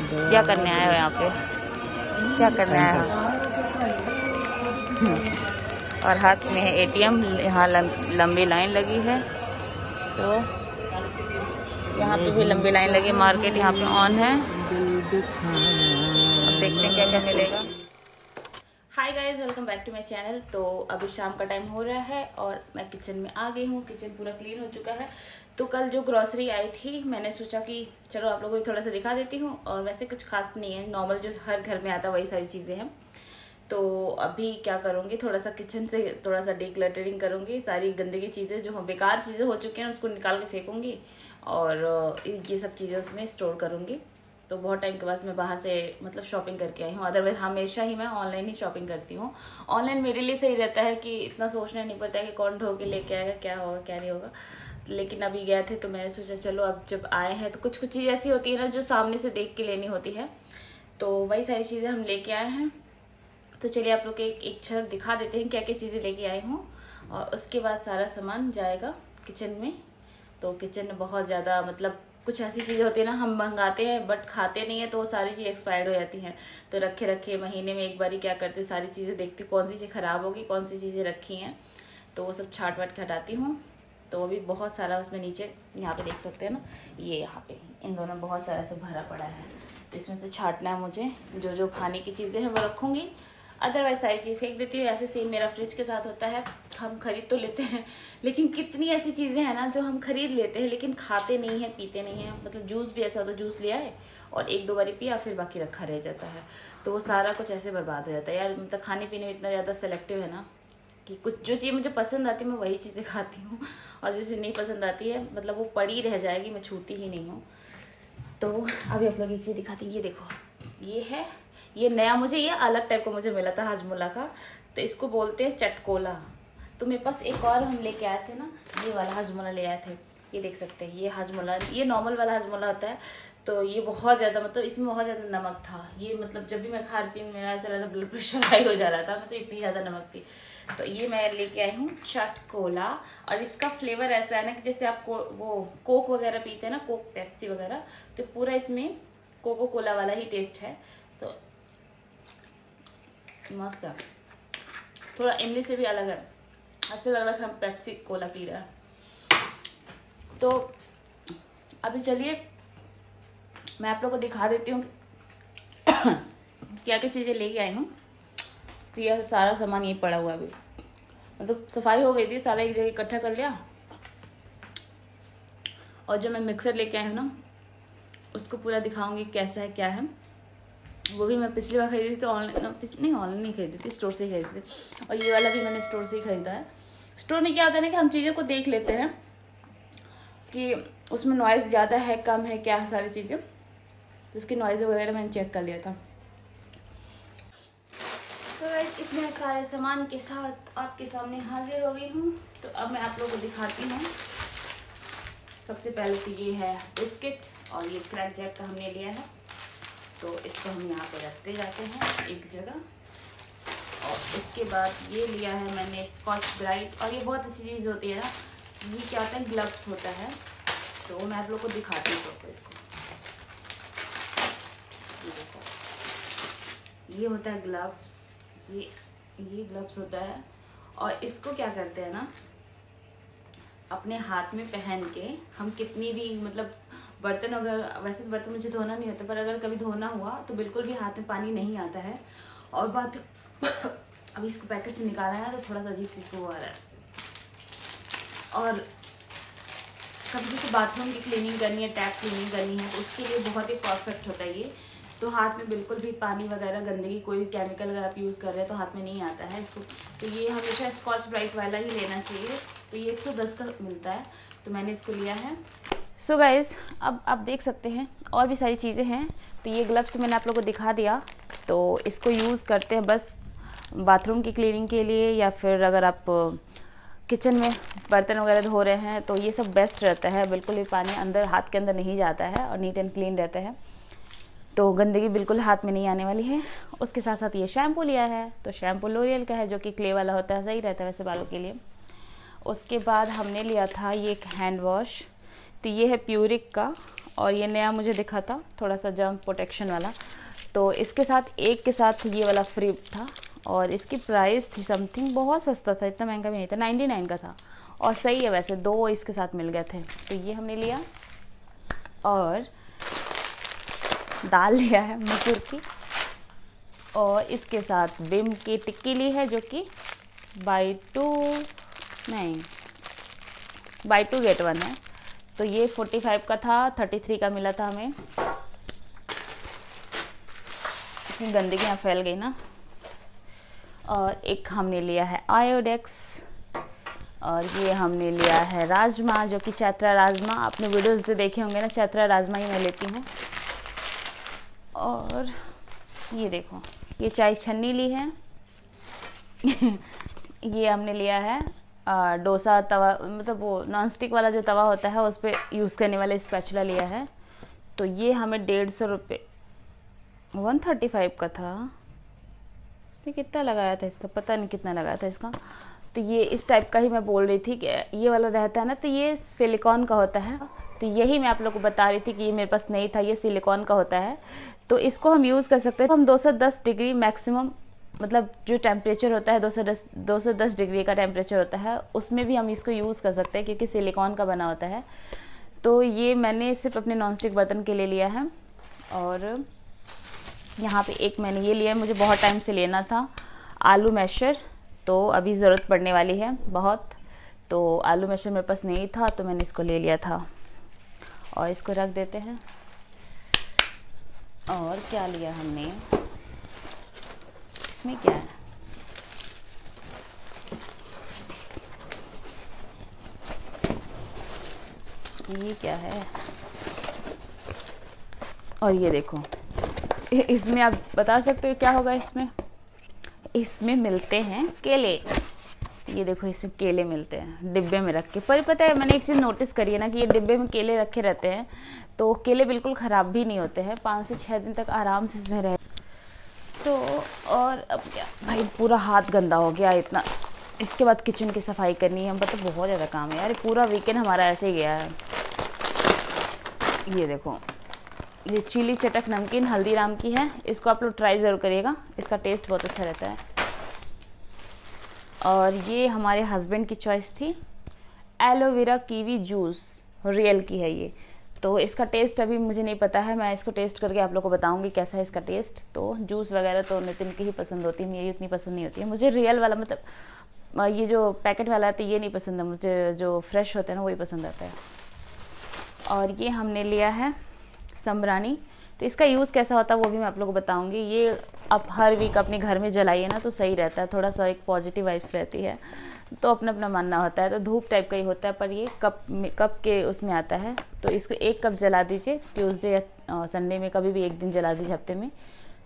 क्या करने आए हो यहाँ पे? क्या करने आए हो? और हाथ में है एटीएम। यहाँ लंबी लाइन लगी है, तो यहाँ पे भी लंबी लाइन लगी। मार्केट यहाँ पे ऑन है। अब देखते हैं क्या क्या मिलेगा। Hi guys, welcome back to my channel. तो अभी शाम का टाइम हो रहा है और मैं किचन में आ गई हूँ। किचन पूरा क्लीन हो चुका है। तो कल जो ग्रॉसरी आई थी, मैंने सोचा कि चलो आप लोगों को थोड़ा सा दिखा देती हूँ। और वैसे कुछ खास नहीं है, नॉर्मल जो हर घर में आता है वही सारी चीज़ें हैं। तो अभी क्या करूँगी, थोड़ा सा किचन से थोड़ा सा डिक्लटरिंग करूँगी। सारी गंदगी चीज़ें जो बेकार चीज़ें हो चुकी हैं उसको निकाल के फेंकूँगी और ये सब चीज़ें उसमें स्टोर करूँगी। तो बहुत टाइम के बाद मैं बाहर से मतलब शॉपिंग करके आई हूँ। अदरवाइज हमेशा ही मैं ऑनलाइन ही शॉपिंग करती हूँ। ऑनलाइन मेरे लिए सही रहता है कि इतना सोचना नहीं पड़ता है कि कौन ढो के लेके आएगा, क्या होगा क्या नहीं होगा। लेकिन अभी गए थे तो मैंने सोचा चलो अब जब आए हैं तो कुछ कुछ चीज़ ऐसी होती है ना जो सामने से देख के लेनी होती है। तो वही सारी चीज़ें हम लेके आए हैं। तो चलिए आप लोग एक झलक दिखा देते हैं क्या क्या चीज़ें लेके आए हूँ। और उसके बाद सारा सामान जाएगा किचन में। तो किचन में बहुत ज़्यादा मतलब कुछ ऐसी चीज़ें होती है ना, हम मंगाते हैं बट खाते नहीं है, तो वो सारी चीज़ एक्सपायर्ड हो जाती हैं। तो रखे रखे महीने में एक बार ही क्या करते हैं, सारी चीज़ें देखती हूँ कौन सी चीज़ ख़राब होगी, कौन सी चीज़ें रखी हैं। तो वो सब छाट वाट के हटाती हूँ। तो अभी बहुत सारा उसमें नीचे यहाँ पे देख सकते हैं ना, ये यहाँ पे इन दोनों में बहुत सारा से भरा पड़ा है। तो इसमें से छाटना है मुझे। जो जो खाने की चीज़ें हैं वो रखूँगी, अदरवाइज सारी चीज़ फेंक देती हूँ। ऐसे सेम मेरा फ्रिज के साथ होता है। हम खरीद तो लेते हैं, लेकिन कितनी ऐसी चीज़ें हैं ना जो हम खरीद लेते हैं लेकिन खाते नहीं हैं, पीते नहीं हैं। मतलब जूस भी ऐसा होता है, जूस लिया है और एक दो बारी पिया, फिर बाकी रखा रह जाता है। तो वो सारा कुछ ऐसे बर्बाद हो जाता है यार। मतलब खाने पीने में इतना ज़्यादा सेलेक्टिव है ना कि कुछ जो चीज़ मुझे पसंद आती है मैं वही चीज़ें खाती हूँ, और जो चीज़ नहीं पसंद आती है मतलब वो पड़ी रह जाएगी, मैं छूती ही नहीं हूँ। तो अभी आप लोग एक चीज़ दिखाती हूँ। ये देखो, ये है, ये नया मुझे ये अलग टाइप का मुझे मिला था हाजमोला का। तो इसको बोलते हैं चटकोला। तो मेरे पास एक और हम लेके आए थे ना, ये वाला हाजमोला ले आए थे। ये देख सकते हैं, ये हाजमोला, ये नॉर्मल वाला हाजमोला होता है। तो ये बहुत ज़्यादा मतलब इसमें बहुत ज़्यादा नमक था। ये मतलब जब भी मैं खा रही थी मेरा ऐसा लगता ब्लड प्रेशर हाई हो जा रहा था, मतलब इतनी ज़्यादा नमक थी। तो ये मैं लेके आई हूँ चटकोला। और इसका फ्लेवर ऐसा है ना कि जैसे आप वो कोक वगैरह पीते हैं ना, कोक पेप्सी वगैरह, तो पूरा इसमें कोको कोला वाला ही टेस्ट है। तो मस्त है, थोड़ा इमली से भी अलग है। ऐसे लग रहा था हम पेप्सी कोला पी रहे हैं। तो अभी चलिए मैं आप लोगों को दिखा देती हूँ क्या क्या चीज़ें लेके आई हूँ। तो यह सारा सामान यही पड़ा हुआ है अभी, मतलब सफाई हो गई थी, सारा एक जगह इकट्ठा कर लिया। और जो मैं मिक्सर लेके आई हूँ ना, उसको पूरा दिखाऊंगी कैसा है क्या है। वो भी मैं पिछली बार खरीदी थी तो ऑनलाइन नहीं खरीदी थी, स्टोर से ही खरीदी थी। और ये वाला भी मैंने स्टोर से ही खरीदा है। स्टोर में क्या होता है ना कि हम चीज़ों को देख लेते हैं कि उसमें नॉइज़ ज़्यादा है कम है क्या है सारी चीज़ें। तो उसकी नॉइज़ वगैरह मैंने चेक कर लिया था। सो गाइस, इतने सारे सामान के साथ आपके सामने हाजिर हो गई हूँ। तो अब मैं आप लोगों को दिखाती हूँ। सबसे पहले तो ये है बिस्किट, और ये क्रैक जैक का हमने लिया है। तो इसको हम यहाँ पे रखते जाते हैं एक जगह। और इसके बाद ये लिया है मैंने स्कॉच ब्राइट, और ये बहुत अच्छी चीज़ होती है ना। ये क्या होता है, ग्लव्स होता है। तो मैं आप लोग को दिखाती हूँ तो इसको। ये देखो, ये होता है ग्लव्स, ये ग्लव्स होता है। और इसको क्या करते हैं ना, अपने हाथ में पहन के हम कितनी भी मतलब बर्तन, अगर वैसे तो बर्तन मुझे धोना नहीं होता, पर अगर कभी धोना हुआ तो बिल्कुल भी हाथ में पानी नहीं आता है। और बात अभी इसको पैकेट से निकाला है तो थोड़ा सा अजीब सी इसको वो आ रहा है। और कभी जैसे बाथरूम की क्लीनिंग करनी है, टैप क्लीनिंग करनी है, तो उसके लिए बहुत ही परफेक्ट होता है ये। तो हाथ में बिल्कुल भी पानी वगैरह गंदगी कोई भी केमिकल अगर आप यूज़ कर रहे हैं तो हाथ में नहीं आता है इसको। तो ये हमेशा स्कॉच ब्राइट वाला ही लेना चाहिए। तो ये 110 का मिलता है, तो मैंने इसको लिया है। सो गाइज़, अब आप देख सकते हैं और भी सारी चीज़ें हैं। तो ये ग्लव्स तो मैंने आप लोगों को दिखा दिया। तो इसको यूज़ करते हैं बस बाथरूम की क्लीनिंग के लिए, या फिर अगर आप किचन में बर्तन वगैरह धो रहे हैं तो ये सब बेस्ट रहता है। बिल्कुल भी पानी अंदर हाथ के अंदर नहीं जाता है और नीट एंड क्लीन रहता है। तो गंदगी बिल्कुल हाथ में नहीं आने वाली है। उसके साथ साथ ये शैम्पू लिया है। तो शैम्पू लोरियल का है, जो कि क्ले वाला होता है, सही रहता है वैसे बालों के लिए। उसके बाद हमने लिया था ये एक हैंड वॉश। तो ये है प्यूरिक का, और ये नया मुझे दिखा था थोड़ा सा जर्म प्रोटेक्शन वाला। तो इसके साथ एक के साथ ये वाला फ्री था, और इसकी प्राइस थी समथिंग, बहुत सस्ता था, इतना महंगा भी नहीं था, 99 का था। और सही है वैसे, 2 इसके साथ मिल गए थे। तो ये हमने लिया, और दाल लिया है मसूर की, और इसके साथ विम की टिक्की ली है, जो कि बाई टू गेट 1 है। तो ये 45 का था, 33 का मिला था हमें। इतनी गंदगी यहाँ फैल गई ना। और एक हमने लिया है आयोडेक्स, और ये हमने लिया है राजमा, जो कि चैत्रा राजमा, आपने वीडियोस भी देखे होंगे ना, चैत्रा राजमा ही मैं लेती हूँ। और ये देखो, ये चाय छन्नी ली है। ये हमने लिया है डोसा तवा, मतलब वो नॉन स्टिक वाला जो तवा होता है उस पर यूज़ करने वाला स्पैचुला लिया है। तो ये हमें 150 रुपये, 135 का था। उसने कितना लगाया था इसका, पता नहीं कितना लगाया था इसका। तो ये इस टाइप का ही मैं बोल रही थी कि ये वाला रहता है ना, तो ये सिलिकॉन का होता है। तो यही मैं आप लोगों को बता रही थी कि ये मेरे पास नहीं था, ये सिलिकॉन का होता है। तो इसको हम यूज़ कर सकते हैं। हम 210 डिग्री मैक्सिमम, मतलब जो टेम्परेचर होता है 210 डिग्री का टेम्परेचर होता है, उसमें भी हम इसको यूज़ कर सकते हैं, क्योंकि सिलिकॉन का बना होता है। तो ये मैंने सिर्फ अपने नॉनस्टिक बर्तन के लिए लिया है। और यहाँ पे एक मैंने ये लिया है, मुझे बहुत टाइम से लेना था, आलू मैशर। तो अभी ज़रूरत पड़ने वाली है बहुत। तो आलू मैशर मेरे पास नहीं था, तो मैंने इसको ले लिया था। और इसको रख देते हैं। और क्या लिया हमने, इसमें क्या है, ये क्या है, और ये देखो, इसमें आप बता सकते हो क्या होगा इसमें। इसमें मिलते हैं केले। ये देखो, इसमें केले मिलते हैं डिब्बे में रख के। पर पता है, मैंने एक चीज़ नोटिस करी है ना, कि ये डिब्बे में केले रखे रहते हैं तो केले बिल्कुल ख़राब भी नहीं होते हैं, 5 से 6 दिन तक आराम से इसमें रहे। तो और अब क्या भाई, पूरा हाथ गंदा हो गया इतना। इसके बाद किचन की सफाई करनी है, मतलब बहुत ज़्यादा काम है यार। पूरा वीकेंड हमारा ऐसे ही गया है। ये देखो, ये चिली चटक नमकीन हल्दीराम की है, इसको आप लोग ट्राई ज़रूर करिएगा, इसका टेस्ट बहुत अच्छा रहता है। और ये हमारे हस्बैंड की चॉइस थी, एलोवेरा कीवी जूस, रियल की है ये। तो इसका टेस्ट अभी मुझे नहीं पता है, मैं इसको टेस्ट करके आप लोग को बताऊंगी कैसा है इसका टेस्ट। तो जूस वगैरह तो नितिन की ही पसंद होती है, मेरी उतनी पसंद नहीं होती है। मुझे रियल वाला, मतलब ये जो पैकेट वाला है, तो ये नहीं पसंद है मुझे, जो फ्रेश होता है ना वही पसंद आता है। और ये हमने लिया है समरानी। तो इसका यूज़ कैसा होता है वो भी मैं आप लोगों को बताऊंगी। ये आप हर वीक अपने घर में जलाइए ना, तो सही रहता है, थोड़ा सा एक पॉजिटिव वाइब्स रहती है। तो अपना अपना मानना होता है, तो धूप टाइप का ही होता है, पर ये कप के उसमें आता है। तो इसको 1 कप जला दीजिए, ट्यूसडे या संडे में कभी भी एक दिन जला दीजिए हफ्ते में।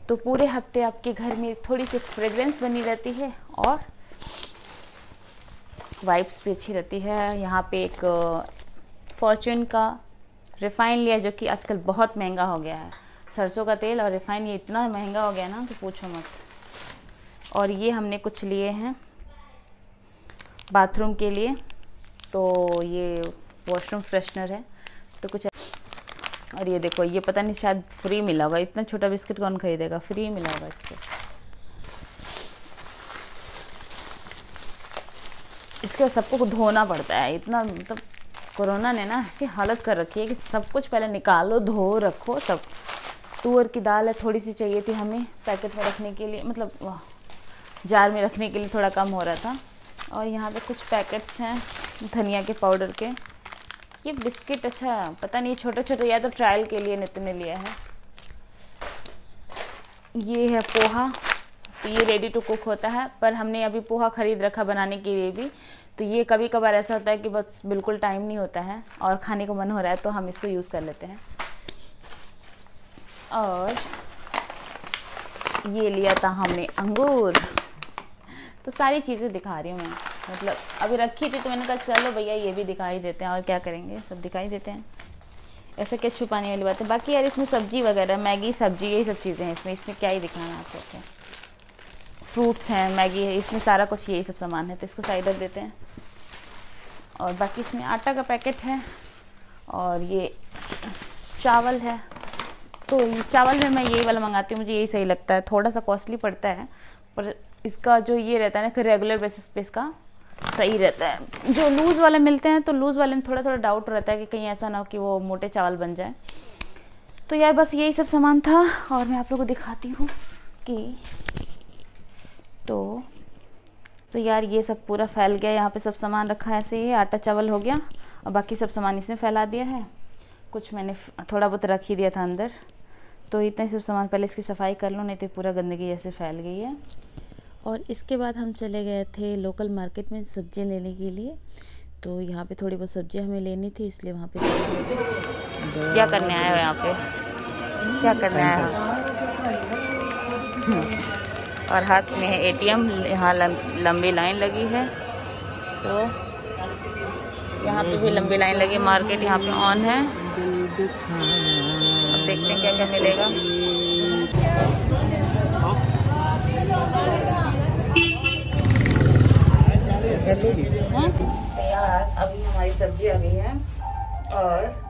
तो पूरे हफ्ते आपके घर में थोड़ी सी फ्रेग्रेंस बनी रहती है, और वाइब्स भी अच्छी रहती है। यहाँ पे एक फॉर्च्यून का रिफ़ाइन लिया, जो कि आजकल बहुत महंगा हो गया है। सरसों का तेल और रिफ़ाइन ये इतना महंगा हो गया ना, तो पूछो मत। और ये हमने कुछ लिए हैं बाथरूम के लिए, तो ये वॉशरूम फ्रेशनर है, तो कुछ। और ये देखो, ये पता नहीं शायद फ्री मिला होगा, इतना छोटा बिस्किट कौन खरीदेगा, फ्री मिला होगा इसको। इसके सबको धोना पड़ता है इतना, मतलब कोरोना ने ना ऐसी हालत कर रखी है कि सब कुछ पहले निकालो, धो रखो सब। तुअर की दाल है, थोड़ी सी चाहिए थी हमें पैकेट में रखने के लिए, मतलब जार में रखने के लिए थोड़ा कम हो रहा था। और यहाँ पे कुछ पैकेट्स हैं धनिया के पाउडर के। ये बिस्किट, अच्छा पता नहीं, छोटे छोटे, या तो ट्रायल के लिए नितिन ने लिया है। ये है पोहा, तो ये रेडी टू कुक होता है, पर हमने अभी पोहा खरीद रखा बनाने के लिए भी। तो ये कभी कभार ऐसा होता है कि बस बिल्कुल टाइम नहीं होता है और खाने को मन हो रहा है, तो हम इसको यूज़ कर लेते हैं। और ये लिया था हमने अंगूर। तो सारी चीज़ें दिखा रही हूँ मैं, मतलब अभी रखी थी तो मैंने कहा चलो भैया ये भी दिखाई देते हैं, और क्या करेंगे, सब दिखाई देते हैं, ऐसा क्या छुपाने वाली बात है। बाकी यार इसमें सब्जी वगैरह, मैगी सब्जी, यही सब चीज़ें हैं इसमें क्या ही दिखाना है आपको। फ्रूट्स हैं, मैगी है, इसमें सारा कुछ यही सब सामान है, तो इसको साइड रख देते हैं। और बाकी इसमें आटा का पैकेट है, और ये चावल है। तो चावल में मैं यही वाला मंगाती हूँ, मुझे यही सही लगता है। थोड़ा सा कॉस्टली पड़ता है पर इसका जो ये रहता है ना कि रेगुलर बेसिस पे इसका सही रहता है। जो लूज़ वाले मिलते हैं तो लूज़ वाले में थोड़ा थोड़ा डाउट रहता है कि कहीं ऐसा ना हो कि वो मोटे चावल बन जाए। तो यार बस यही सब सामान था और मैं आप लोगों को दिखाती हूँ कि तो यार ये सब पूरा फैल गया। यहाँ पे सब सामान रखा है ऐसे ही, आटा चावल हो गया और बाकी सब सामान इसमें फैला दिया है। कुछ मैंने थोड़ा बहुत रख ही दिया था अंदर। तो इतने सब सामान पहले इसकी सफाई कर लो, नहीं तो पूरा गंदगी ऐसे फैल गई है। और इसके बाद हम चले गए थे लोकल मार्केट में सब्जियां लेने के लिए। तो यहाँ पे थोड़ी बहुत सब्जियां हमें लेनी थी, इसलिए वहाँ पे क्या करने आए हो? यहाँ पे क्या करने आए हो? और हाथ में है ATM। यहाँ लंबी लाइन लगी है, तो यहाँ पे भी लंबी लाइन लगी। मार्केट यहाँ पे ऑन है। अब देखते हैं क्या क्या मिलेगा। यार अभी हमारी सब्जी आ गई है और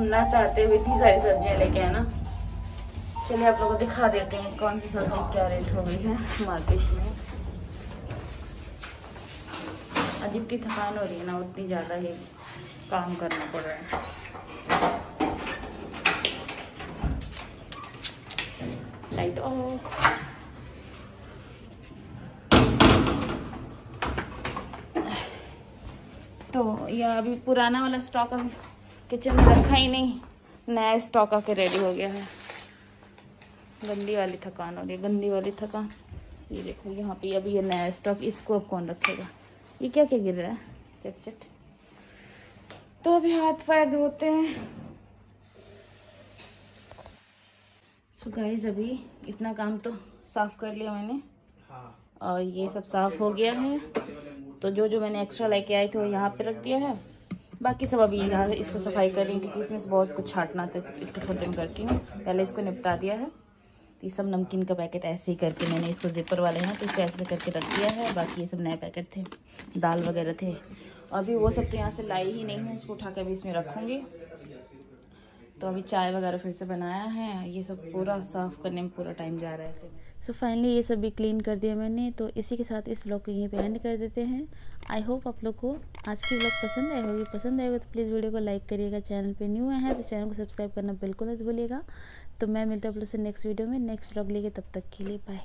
ना चाहते हुए इतनी सारी सब्जियां लेके आए ना। चलिए आप लोगों को दिखा देते हैं कौन सी सब्जी क्या रेट हो गई है मार्केट में। आज इतनी थकान हो रही है ना, उतनी ज़्यादा ही काम करना पड़ रहा है। Light of. तो यह अभी पुराना वाला स्टॉक अभी किचन में रखा ही नहीं, नया स्टॉक आके रेडी हो गया है। गंदी वाली थकान हो रही है, गंदी वाली थकान। ये देखो यहाँ पे अभी ये नया स्टॉक, इसको अब कौन रखेगा? ये क्या क्या गिर रहा है? चट चट। तो अभी हाथ पैर धोते हैं। सो गाइस अभी इतना काम तो साफ कर लिया मैंने और ये सब साफ हो गया है। तो जो मैंने एक्स्ट्रा लेके आई थी वो यहाँ पे रख दिया है। बाकी सब अभी यहाँ इसको सफाई कर रही हूँ क्योंकि इसमें से बहुत कुछ छाटना था, इसको थोड़ी देर करती हूँ। पहले इसको निपटा दिया है। तो ये सब नमकीन का पैकेट ऐसे ही करके मैंने इसको जिपर वाले हैं तो इसको ऐसे करके रख दिया है। बाकी ये सब नए पैकेट थे, दाल वगैरह थे। अभी वो सब तो यहाँ से लाई ही नहीं हूँ, उसको उठा के अभी इसमें रखूँगी। तो अभी चाय वगैरह फिर से बनाया है। ये सब पूरा साफ़ करने में पूरा टाइम जा रहा है। सो फाइनली ये सब भी क्लीन कर दिया मैंने। तो इसी के साथ इस व्लॉग को यहीं पे एंड कर देते हैं। आई होप आप लोग को आज की व्लॉग पसंद आई होगी। पसंद आएगा तो प्लीज़ वीडियो को लाइक करिएगा। चैनल पे न्यू है तो चैनल को सब्सक्राइब करना बिल्कुल नहीं भूलिएगा। तो मैं मिलता हूँ आप लोग से नेक्स्ट वीडियो में, नेक्स्ट व्लॉग लेके। तब तक के लिए बाय।